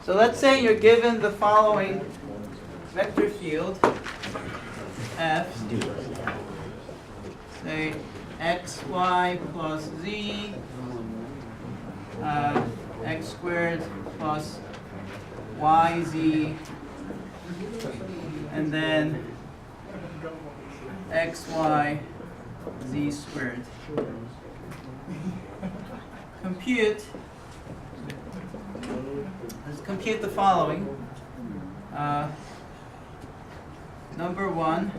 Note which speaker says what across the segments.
Speaker 1: So let's say you're given the following vector field F, say xy plus z, x squared plus yz, and then xy z squared. Let's compute the following. Number one,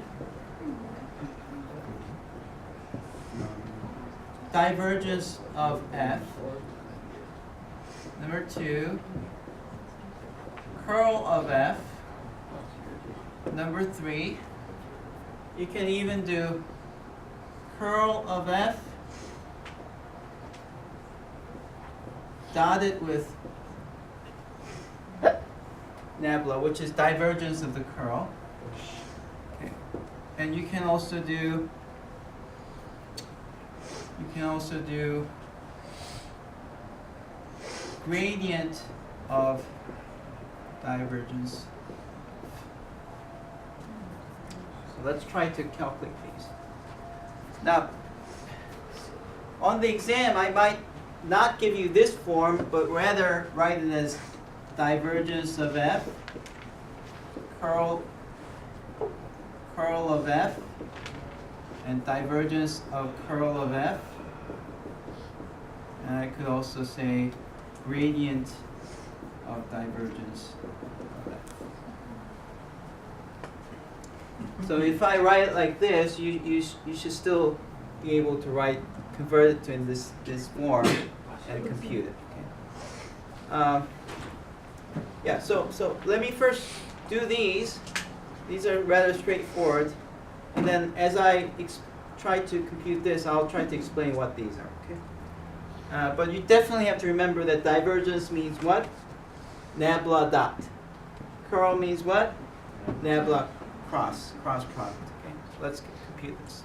Speaker 1: divergence of F. Number two, curl of F. Number three, you can even do curl of F dotted with nabla, which is divergence of the curl. Okay. And you can also do gradient of divergence. So let's try to calculate these. Now, on the exam, I might not give you this form, but rather write it as divergence of F, curl of F, and divergence of curl of F. And I could also say gradient of divergence of F. So if I write it like this, you should still be able to convert it to in this form and compute it. Okay. Yeah. So let me first do these. These are rather straightforward, and then as I try to compute this, I'll try to explain what these are. Okay. But you definitely have to remember that divergence means what? Nabla dot. Curl means what? Nabla cross product. Okay. So let's compute this.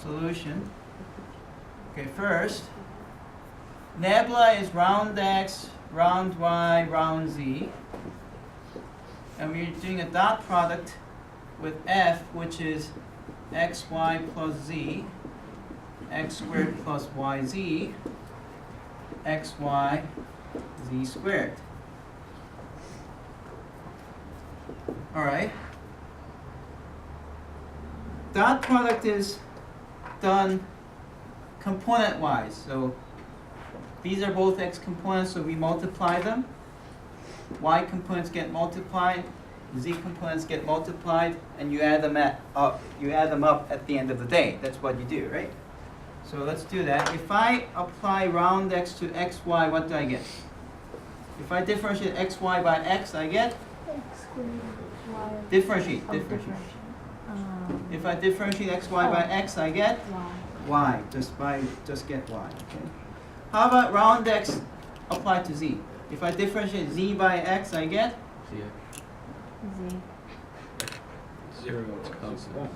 Speaker 1: Solution. Okay, first, nabla is round x, round y, round z. And we're doing a dot product with f, which is xy plus z, x squared plus yz, xy z squared. All right. Dot product is done component-wise. So these are both x components, so we multiply them. Y components get multiplied, z components get multiplied, and you add them up. You add them up at the end of the day. That's what you do, right? So let's do that. If I apply round x to xy, what do I get? If I differentiate xy by x, I get differentiate. If I differentiate xy by x, I get y. Just get y. Okay. How about round x applied to z? If I differentiate z by x, I get
Speaker 2: Z. 0 is constant.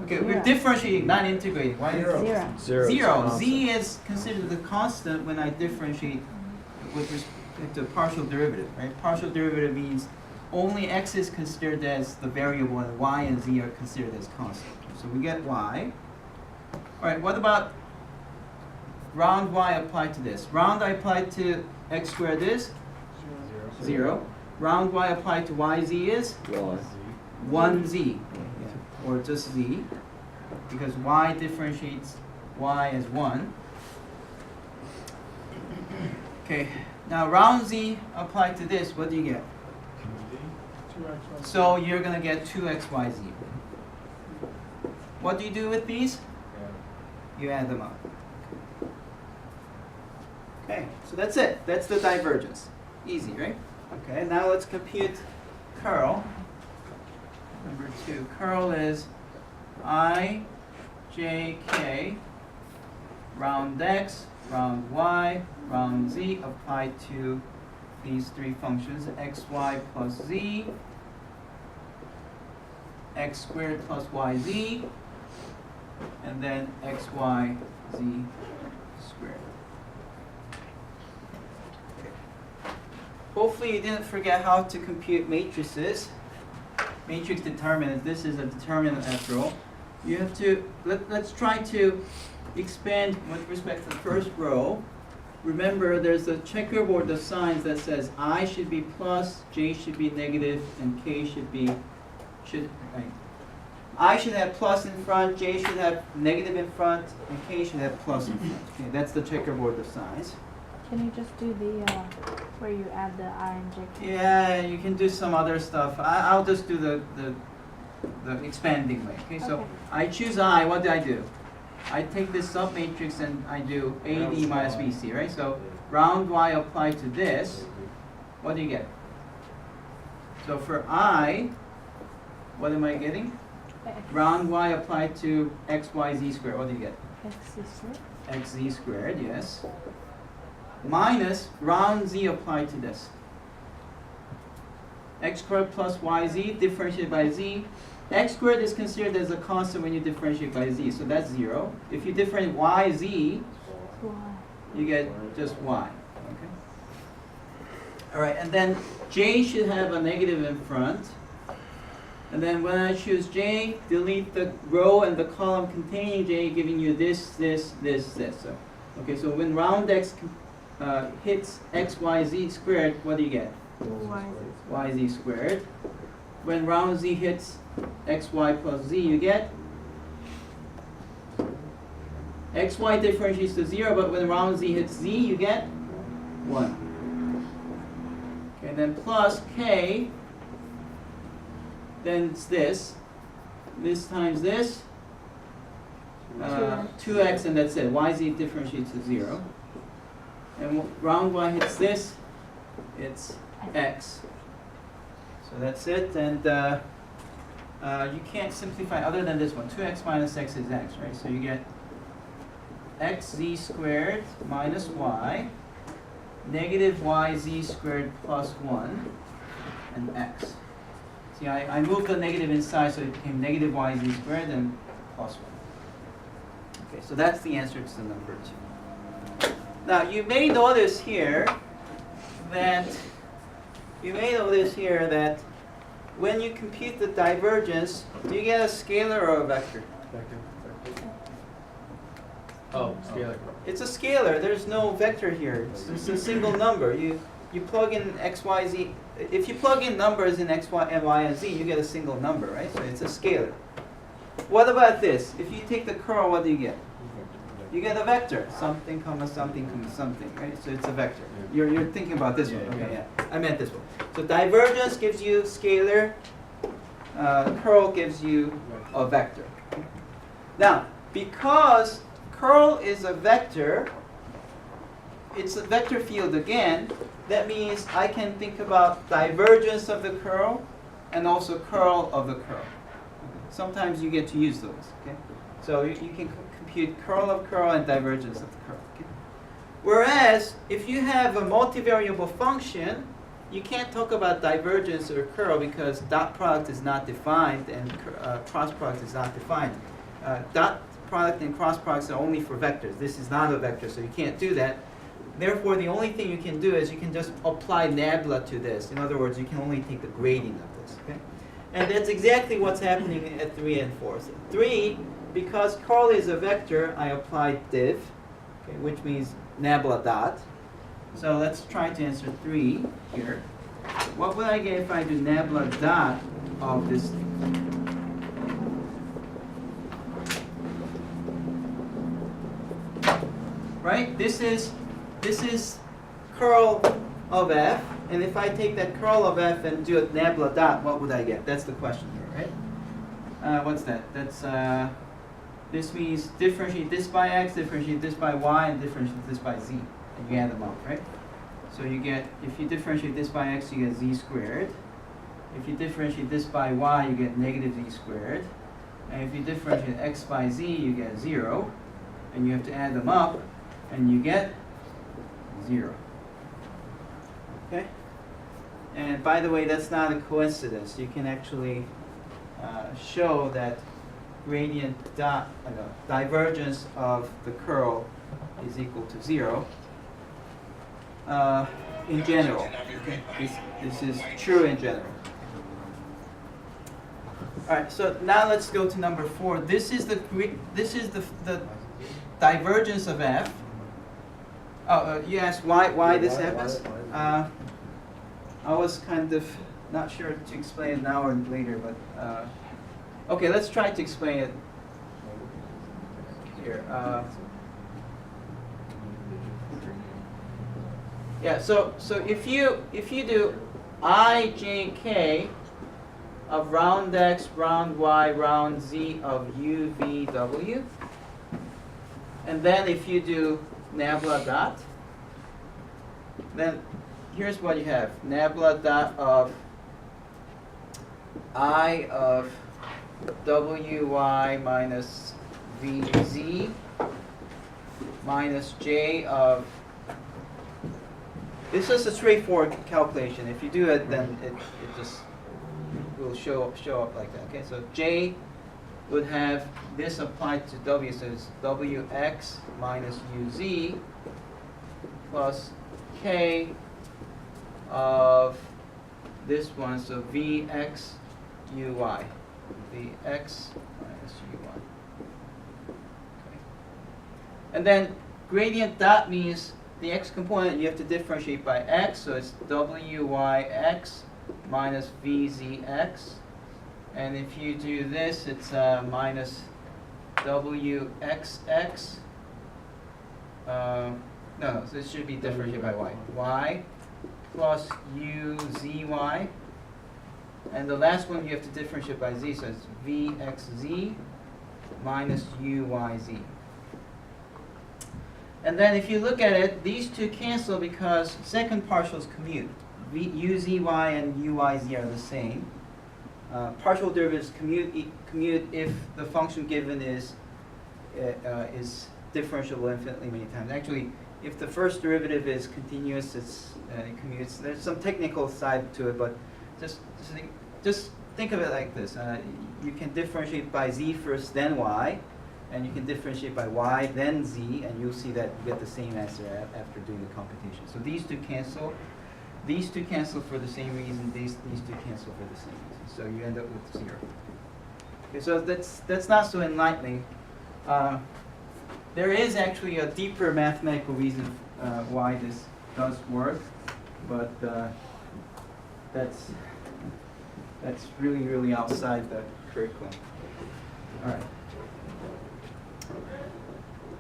Speaker 1: Okay, we're differentiating, not integrating. Why? Zero. Z is considered the constant when I differentiate with respect to partial derivative, right? Partial derivative means only x is considered as the variable and y and z are considered as constant. So we get y. All right, what about round y applied to this? Round I applied to x squared is 0. Round y applied to yz is 1z, or just z, because y differentiates y as 1. Okay, now round z applied to this, what do you get? So you're going to get 2xyz. What do you do with these? You add them up. Okay, so that's it. That's the divergence. Easy, right? Okay, now let's compute curl. Number 2. Curl is I, j, k, round x, round y, round z applied to these three functions, xy plus z, x squared plus yz, and then xy z squared. Okay. hopefully you didn't forget how to compute matrices. Matrix determinant. This is a determinant after all. You have to, let's try to expand with respect to the first row. Remember, there's a checkerboard of signs that says I should be plus, J should be negative, and K should be, right. I should have plus in front, J should have negative in front, and K should have plus in front. Okay, that's the checkerboard of signs.
Speaker 3: Can you just do the, where you add the I and J?
Speaker 1: Yeah, you can do some other stuff. I'll just do the expanding way. Okay, so
Speaker 3: Okay.
Speaker 1: I choose I, what do I do? I take this submatrix and I do AD minus BC, right? So round Y applied to this, what do you get? So for I, what am I getting?
Speaker 3: X.
Speaker 1: Round Y applied to XYZ squared, what do you get?
Speaker 3: XZ.
Speaker 1: XZ squared, yes. Minus round Z applied to this. X squared plus YZ differentiated by Z. X squared is considered as a constant when you differentiate by Z, so that's 0. If you differentiate YZ,
Speaker 3: Y.
Speaker 1: you get just Y. Okay. All right, and then J should have a negative in front. And then when I choose J, delete the row and the column containing J, giving you this. So, okay, so when round X hits XYZ squared, what do you get? YZ squared. When round Z hits XY plus Z, you get XY differentiates to 0, but when round Z hits Z, you get 1. Okay, then plus K, then it's this times this, 2x, and that's it. YZ differentiates to 0. And round Y hits this, it's X. So that's it, and you can't simplify other than this one. 2x minus x is x, right? So you get xz squared minus y, negative yz squared plus 1, and x. See, I moved the negative inside, so it became negative yz squared and plus 1. Okay, so that's the answer to the number 2. Now, you may notice here that when you compute the divergence, do you get a scalar or a vector?
Speaker 2: Oh, scalar.
Speaker 1: It's a scalar. There's no vector here. It's a single number. You plug in x, y, z. If you plug in numbers in x, y, and y, and z, you get a single number, right? So it's a scalar. What about this? If you take the curl, what do you get? You get a vector. Something, comma, something, comma, something, right? So it's a vector. You're thinking about this one. Okay, yeah. I meant this one. So divergence gives you scalar. Curl gives you a vector. Now, because curl is a vector, it's a vector field again. That means I can think about divergence of the curl and also curl of the curl. Sometimes you get to use those. Okay, so you can compute curl of curl and divergence of the curl. Okay? Whereas if you have a multivariable function, you can't talk about divergence or curl because dot product is not defined and cross product is not defined. Dot product and cross products are only for vectors. This is not a vector, so you can't do that. Therefore, the only thing you can do is you can just apply nabla to this. In other words, you can only take the gradient of this. Okay? And that's exactly what's happening at 3 and 4. So 3, because curl is a vector, I applied div, okay, which means nabla dot. So let's try to answer 3 here. What would I get if I do nabla dot of this thing? Right? This is curl of f, and if I take that curl of f and do a nabla dot, what would I get? That's the question here, right? What's that? That's this means differentiate this by x, differentiate this by y, and differentiate this by z, and you add them up, right? So you get, if you differentiate this by x, you get z squared. If you differentiate this by y, you get negative z squared. And if you differentiate x by z, you get 0. And you have to add them up, and you get 0. Okay? And by the way, that's not a coincidence. You can actually show that gradient dot, divergence of the curl is equal to 0. in general. Okay? This is true in general. All right, so now let's go to number 4. This is the divergence of f. Oh, you asked why this happens? I was kind of not sure to explain it now or later, but okay, let's try to explain it here. Yeah, so if you do I, j, k of round x, round y, round z of u, v, w, and then if you do nabla dot, then here's what you have. Nabla dot of I of wy minus vz minus j of, this is a straightforward calculation. If you do it, then it just will show up like that. Okay, so j would have this applied to w, so it's wx minus uz plus k of this one, so vx uy, vx minus uy. Okay. And then gradient dot means the x component you have to differentiate by x, so it's wyx minus vzx. And if you do this, it's minus wxx. No, so it should be differentiated by y. Y plus uzy. And the last one you have to differentiate by z, so it's vxz minus uyz. And then if you look at it, these two cancel because second partials commute. Uzy and uyz are the same. Partial derivatives commute if the function given is differentiable infinitely many times. Actually, if the first derivative is continuous, it commutes. There's some technical side to it, but just think of it like this. You can differentiate by z first, then y, and you can differentiate by y, then z, and you'll see that you get the same answer after doing the computation. So these two cancel. These two cancel for the same reason. These two cancel for the same reason. So you end up with 0. Okay, so that's not so enlightening. There is actually a deeper mathematical reason why this does work, but that's really outside the curriculum. All right.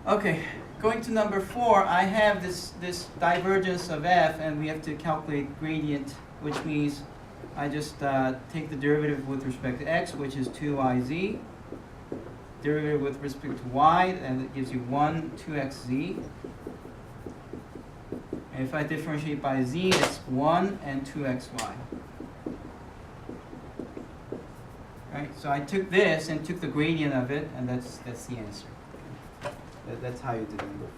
Speaker 1: Okay, going to number 4, I have this divergence of f, and we have to calculate gradient, which means I just take the derivative with respect to x, which is 2yz, derivative with respect to y, and it gives you 1, 2xz. And if I differentiate by z, it's 1 and 2xy. Right? So I took this and took the gradient of it, and that's the answer. That's how you do number 4.